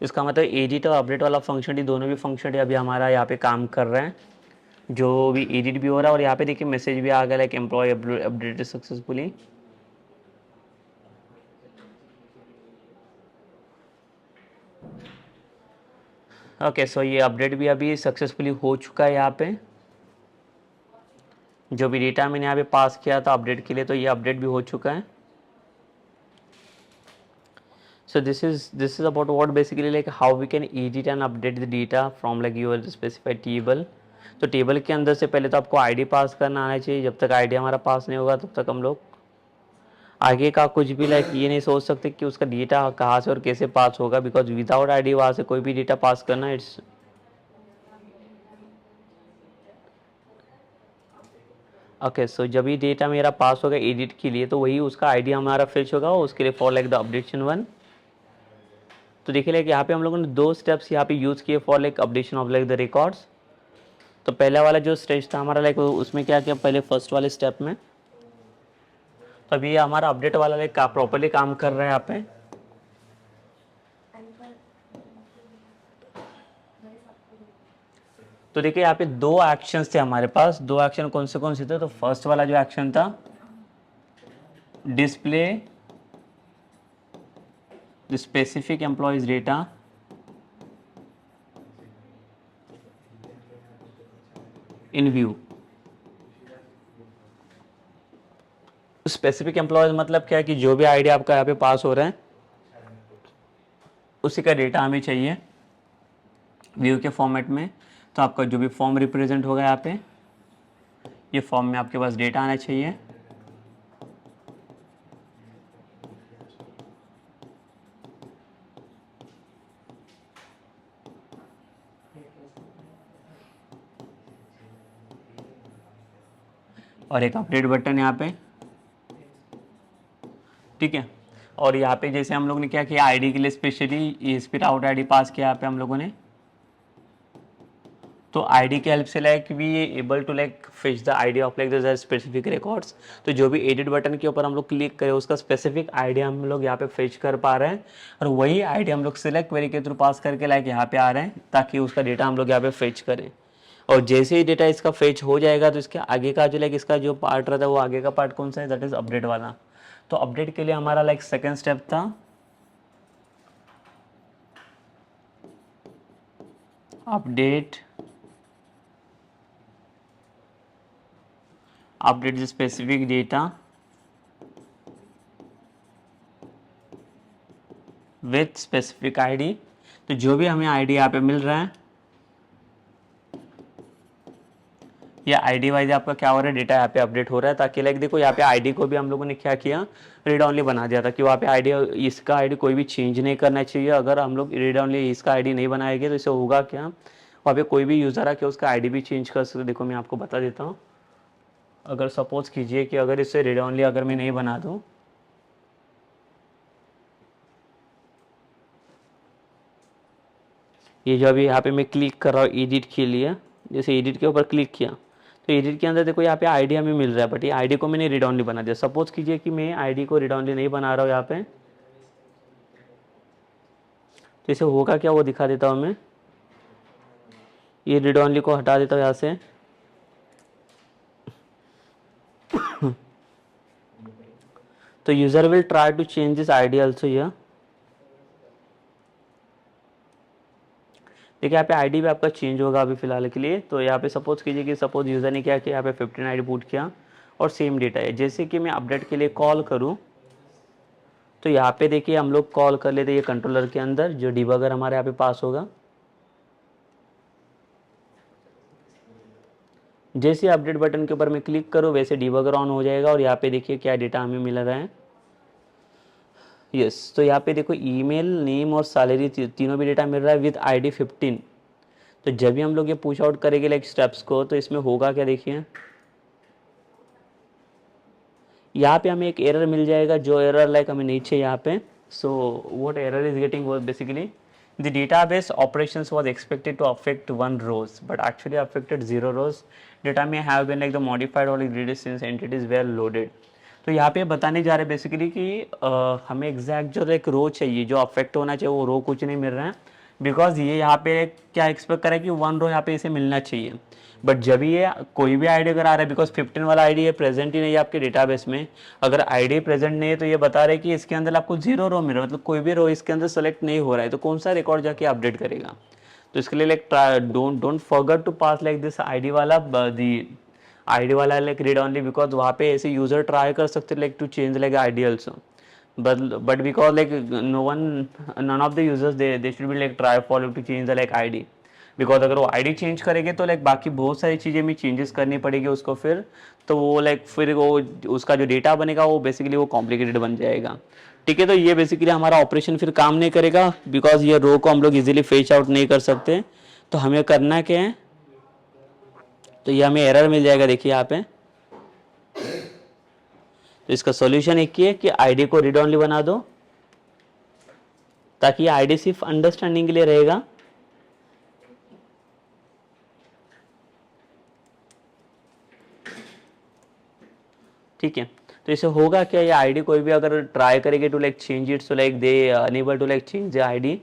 इसका मतलब एडिट और अपडेट वाला फंक्शन, दोनों भी फंक्शन अभी हमारा यहाँ पे काम कर रहे हैं। जो भी एडिट भी हो रहा है और यहाँ पे देखिए मैसेज भी आ गया like employ updated successfully. Okay, so ये अपडेट भी अभी सक्सेसफुली हो चुका है। यहाँ पे जो भी डेटा मैंने यहाँ पे पास किया था अपडेट के लिए, तो ये अपडेट भी हो चुका है। So this is about what basically like how we can edit and update the data from like your specified table। तो टेबल के अंदर से पहले तो आपको आईडी पास करना आना चाहिए। जब तक आईडी हमारा पास नहीं होगा तब तक हम लोग आगे का कुछ भी लाइक ये नहीं सोच सकते कि उसका डेटा कहाँ से और कैसे पास होगा, बिकॉज विदाउट आईडी वहाँ से कोई भी डेटा पास करना इट्स ओके। सो जब भी डेटा मेरा पास होगा एडिट के लिए तो वही उसका आईडी हमारा फिच होगा उसके लिए फॉर लाइक द अपडेशन 1। तो देखिए लाइक यहाँ पे हम लोगों ने 2 स्टेप्स यहाँ पे यूज़ किए for like updation of like the records. तो पहला वाला जो स्टेज था हमारा लाइक उसमें क्या किया पहले फर्स्ट वाले स्टेप में, तो अभी ये हमारा अपडेट वाला लाइक प्रॉपरली काम कर रहा है यहाँ पे। तो देखिए यहाँ पे दो एक्शंस थे हमारे पास, दो एक्शन कौन से थे। तो फर्स्ट वाला जो एक्शन था, display the specific employees data in view. Specific employees मतलब क्या है कि जो भी आईडी आपका यहाँ पे पास हो रहा है उसी का डेटा हमें चाहिए व्यू के फॉर्मेट में। तो आपका जो भी फॉर्म रिप्रेजेंट होगा यहाँ पे, ये फॉर्म में आपके पास डेटा आना चाहिए। और एक अपडेट बटन यहाँ पे, ठीक है। और यहाँ पे जैसे हम लोग ने क्या किया, आईडी के लिए स्पेशली स्पिट आउट आईडी पास किया यहाँ पे हम लोगों ने। तो आईडी के हेल्प से like we able to like fetch the ID of like the specific records. तो जो भी एडिट बटन के ऊपर हम लोग क्लिक करें उसका स्पेसिफिक आईडी हम लोग यहाँ पे फिच कर पा रहे हैं, और वही आईडी हम लोग सिलेक्ट क्वेरी के थ्रू पास करके लाइक यहाँ पे आ रहे हैं ताकि उसका डेटा हम लोग यहाँ पे फिच करें। और जैसे ही डेटा इसका फेच हो जाएगा तो इसके आगे का जो लाइक इसका जो पार्ट रहता है, वो आगे का पार्ट कौन सा है, दैट इज अपडेट वाला। तो अपडेट के लिए हमारा लाइक सेकेंड स्टेप था update the specific data with specific ID. तो जो भी हमें आईडी यहाँ पे मिल रहा है, ये आईडी वाइज आपका क्या हो रहा है, डेटा यहाँ पे अपडेट हो रहा है। ताकि लाइक देखो यहाँ पे आईडी को भी हम लोगों ने क्या किया, रीड ऑनली बना दिया था कि वहाँ पे आईडी, इसका आईडी कोई भी चेंज नहीं करना चाहिए। अगर हम लोग रीड ऑनली इसका आईडी नहीं बनाएंगे तो इससे होगा क्या, वहाँ पे कोई भी यूज़र आके उसका आईडी भी चेंज कर सकते। देखो मैं आपको बता देता हूँ। अगर सपोज कीजिए कि अगर इससे रीड ऑनली अगर मैं नहीं बना दूँ, ये जो अभी यहाँ पे मैं क्लिक कर रहा हूँ एडिट के लिए, जैसे एडिट के ऊपर क्लिक किया तो एडिट के अंदर देखो यहाँ पे आईडी हमें मिल रहा है, बट ये आईडी को मैंने रीड ऑनली बना दिया। सपोज कीजिए कि मैं आईडी को रीड ऑनली नहीं बना रहा हूँ यहाँ पे, तो इसे होगा क्या वो दिखा देता हूँ मैं। ये रीड ऑनली को हटा देता हूँ यहाँ से। तो user will try to change this ID also here. देखिए यहाँ पे आईडी भी आपका चेंज होगा अभी फिलहाल के लिए। तो यहाँ पे सपोज कीजिए कि सपोज यूज़र ने क्या किया, यहाँ पे 15 आईडी पुट किया और सेम डेटा है। जैसे कि मैं अपडेट के लिए कॉल करूँ तो यहाँ पे देखिए हम लोग कॉल कर लेते हैं ये कंट्रोलर के अंदर, जो डिबगर हमारे यहाँ पे पास होगा। जैसे अपडेट बटन के ऊपर मैं क्लिक करूँ वैसे डिबगर ऑन हो जाएगा, और यहाँ पे देखिए क्या डेटा हमें मिल रहा है। यस, तो यहाँ पे देखो ईमेल, नेम और सैलरी तीनों भी डेटा मिल रहा है विद आईडी 15। तो जब भी हम लोग ये पुश आउट करेंगे लाइक स्टेप्स को, तो इसमें होगा क्या देखिए, यहाँ पे हमें एक एरर मिल जाएगा, जो एरर लाइक हमें नहीं चाहिए यहाँ पे। So what error is getting वो basically the database operations was expected to affect 1 rows but actually affected 0 rows. Data may have been like the modified or deleted since entities were loaded. तो यहाँ पे बताने जा रहे हैं basically कि हमें एग्जैक्ट जो एक रो चाहिए, जो अफेक्ट होना चाहिए वो रो कुछ नहीं मिल रहा है। बिकॉज ये यहाँ पे क्या एक्सपेक्ट करें कि 1 रो यहाँ पे इसे मिलना चाहिए, बट जब ये कोई भी आईडी अगर आ रहा है, बिकॉज 15 वाला आईडी है प्रेजेंट ही नहीं है आपके डेटाबेस में। अगर आईडी प्रेजेंट नहीं है तो ये बता रहे हैं कि इसके अंदर आपको 0 रो मिल रहा है, मतलब कोई भी रो इसके अंदर सेलेक्ट नहीं हो रहा है। तो कौन सा रिकॉर्ड जाके अपडेट करेगा। तो इसके लिए like don't forget to pass like this ID वाला आईडी वाला लाइक रीड ऑनली, बिकॉज वहाँ पे ऐसे यूजर ट्राई कर सकते like to change like ID also, but because like none of the users they should be like try for to change the like ID, because अगर वो ID change करेंगे तो like बाकी बहुत सारी चीज़ें में चेंजेस करनी पड़ेगी उसको फिर। तो वो लाइक फिर वो उसका जो डेटा बनेगा वो बेसिकली वो कॉम्प्लिकेटेड बन जाएगा। ठीक है, तो ये बेसिकली हमारा ऑपरेशन फिर काम नहीं करेगा, बिकॉज ये रो को हम लोग इजीली फेच आउट नहीं कर सकते। तो हमें करना क्या है, तो ये हमें एरर मिल जाएगा देखिए यहाँ पे। तो इसका सॉल्यूशन एक ही है कि आईडी को रीड ऑनली बना दो, ताकि आईडी सिर्फ अंडरस्टैंडिंग के लिए रहेगा। ठीक है, तो इसे होगा क्या, ये आईडी कोई भी अगर ट्राई करेगी to like change it, so like they enable to like change the ID.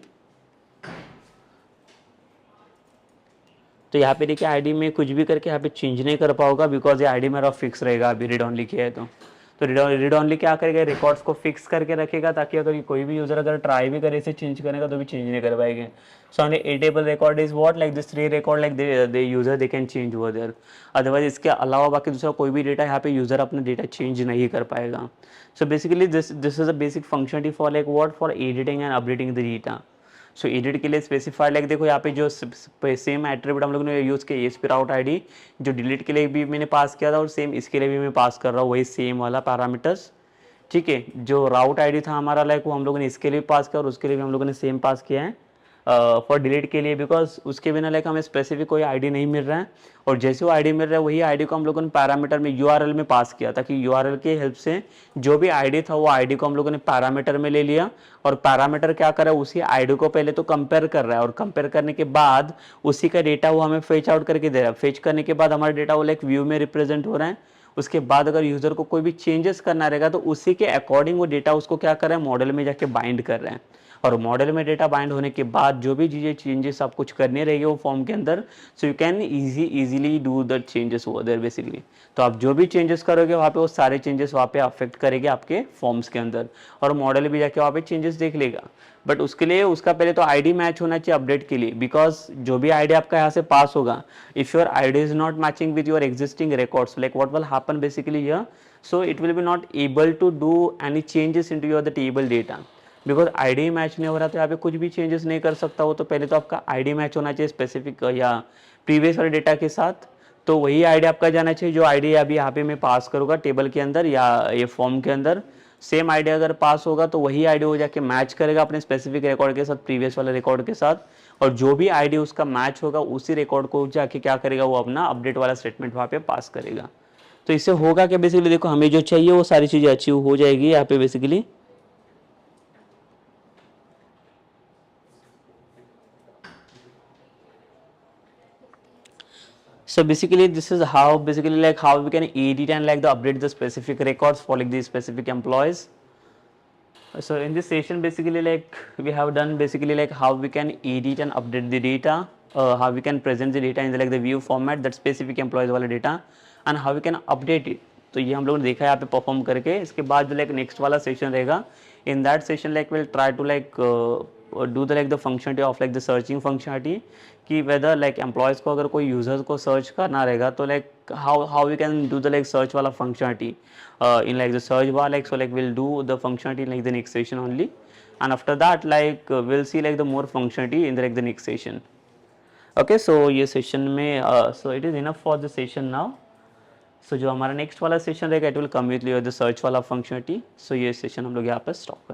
तो यहाँ पे देखिए आईडी में कुछ भी करके यहाँ पे चेंज नहीं कर पाओगा, बिकॉज ये आईडी मेरा फिक्स रहेगा अभी रीड ऑनली किया है तो रीड ऑनली क्या करेगा, रिकॉर्ड्स को फिक्स करके रखेगा, ताकि अगर कोई भी यूजर अगर ट्राई भी करे इसे चेंज करेगा तो भी चेंज नहीं कर पाएंगे. So only a table record is what, like this 3 record like they user they can change over there. Otherwise इसके अलावा बाकी दूसरा कोई भी डेटा यहाँ पे यूजर अपना डेटा चेंज नहीं कर पाएगा. So basically this is a basic functionality for like what, for editing and updating the data. So edit के लिए स्पेसिफाइड लाइक देखो यहाँ पे जो सेम एट्रीब्यूट हम लोगों ने यूज़ किया एसपी राउट आईडी, जो डिलीट के लिए भी मैंने पास किया था और सेम इसके लिए भी मैं पास कर रहा हूँ वही सेम वाला पैरामीटर्स. ठीक है, जो राउट आईडी था हमारा लाइक वो हम लोगों ने इसके लिए भी पास किया और उसके लिए भी हम लोगों ने सेम पास किया है फॉर डिलीट के लिए, बिकॉज उसके बिना लाइक हमें स्पेसिफिक कोई आईडी नहीं मिल रहा है. और जैसे वो आईडी मिल रहा है वही आईडी को हम लोगों ने पैरामीटर में यूआरएल में पास किया, ताकि यूआरएल के हेल्प से जो भी आईडी था वो आईडी को हम लोगों ने पैरामीटर में ले लिया. और पैरामीटर क्या कर रहा है, उसी आईडी को पहले तो कंपेयर कर रहा है और कंपेयर करने के बाद उसी का डेटा वो हमें फेच आउट करके दे रहा है. फेच करने के बाद हमारा डेटा वो लाइक व्यू में रिप्रेजेंट हो रहा है. उसके बाद अगर यूजर को कोई भी चेंजेस करना रहेगा तो उसी के अकॉर्डिंग वो डेटा उसको क्या कर रहा है, मॉडल में जाके बाइंड कर रहे हैं. और मॉडल में डेटा बाइंड होने के बाद जो भी चीज़ें चेंजेस आप कुछ करने रहेंगे वो फॉर्म के अंदर, so you can easily do the changes over there basically. तो आप जो भी चेंजेस करोगे वहाँ पे वो सारे चेंजेस वहाँ पे अफेक्ट करेंगे आपके फॉर्म्स के अंदर, और मॉडल भी जाके वहाँ पे चेंजेस देख लेगा. बट उसके लिए उसका पहले तो आईडी मैच होना चाहिए अपडेट के लिए, बिकॉज जो भी आईडी आपका यहाँ से पास होगा, if your ID is not matching with your existing records, like what will happen basically here, so it will be not able to do any changes into your the table data, because ID match नहीं हो रहा तो यहाँ पे कुछ भी changes नहीं कर सकता हो. तो पहले तो आपका आईडी मैच होना चाहिए स्पेसिफिक या प्रीवियस वाले डेटा के साथ. तो वही आईडी आपका जाना चाहिए जो आईडी अभी यहाँ पे मैं पास करूँगा टेबल के अंदर या ये फॉर्म के अंदर. सेम आईडी अगर पास होगा तो वही आईडी हो जाके मैच करेगा अपने स्पेसिफिक रिकॉर्ड के साथ, प्रीवियस वाले रिकॉर्ड के साथ. और जो भी आईडी उसका मैच होगा उसी रिकॉर्ड को जाके क्या करेगा, वो अपना अपडेट वाला स्टेटमेंट वहाँ पे पास करेगा. तो इससे होगा क्या, बेसिकली देखो हमें जो चाहिए वो सारी चीज़ें अचीव हो जाएगी यहाँ पे basically. So basically this is how basically like how we can edit and like the update the specific records for like these specific employees. So in this session basically like we have done basically like how we can edit and update the data, how we can present the data in the like the view format that specific employees वाला data, and how we can update it. तो ये हम लोगों ने देखा है यहाँ पे परफॉर्म करके. इसके बाद जो लाइक नेक्स्ट वाला सेशन रहेगा, in that session like will try to like do the like the functionality of like the searching functionality, कि वेदर लाइक एम्प्लॉयज़ को अगर कोई यूजर्स को सर्च करना रहेगा तो like how we can do the like search वाला functionality in like the search bar, like so like we'll do the functionality in like the next session only, and after that like we'll see like the more functionality in the like the next session. Okay, so ये session में so it is enough for the session now. So जो हमारा next वाला session रहेगा it will come with the search वाला functionality. So ये session हम लोग यहाँ पर stop करें.